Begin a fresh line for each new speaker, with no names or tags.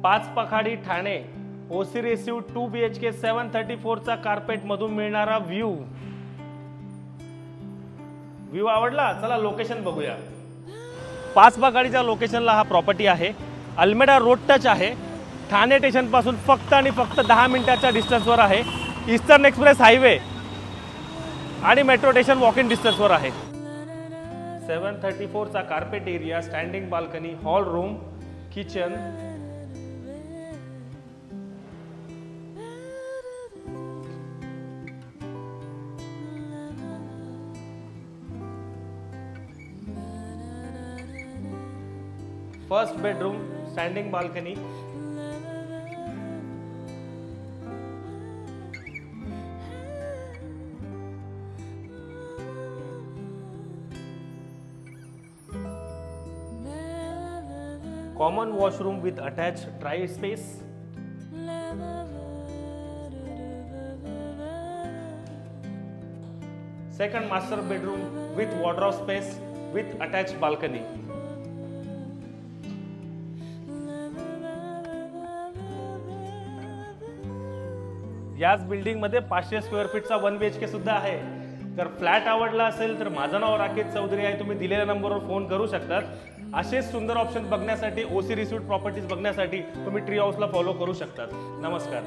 पाच पखाडी Thane OC receive 2 BHK 734 चा carpet मधून मिळणारा व्ह्यू आवडला? चला लोकेशन बघूया। पाच पखाडीच्या लोकेशनला हा प्रॉपर्टी आहे। अल्मेडा रोड टच आहे। ठाणे स्टेशन पासून फक्त आणि फक्त 10 मिनिटाच्या डिस्टन्सवर आहे। ईस्टर्न एक्सप्रेस हायवे आणि मेट्रो स्टेशन वॉक इन डिस्टन्सवर आहे। 734 चा carpet area, standing balcony, hall room, kitchen, first bedroom, standing balcony, common washroom with attached dry space, second master bedroom with wardrobe space with attached balcony. याच building मध्ये 500 square फीटचा 1 BHK सुद्धा आहे। जर flat आवडला असेल तर माझं नाव राकेश चौधरी आहे। तुम्ही दिलेल्या नंबरवर फोन करू शकतात। असेच सुंदर ऑप्शन बघण्यासाठी, ओसी रिसिव्ह प्रॉपर्टीज बघण्यासाठी तुम्ही ट्री हाऊसला फॉलो करू शकतात। नमस्कार।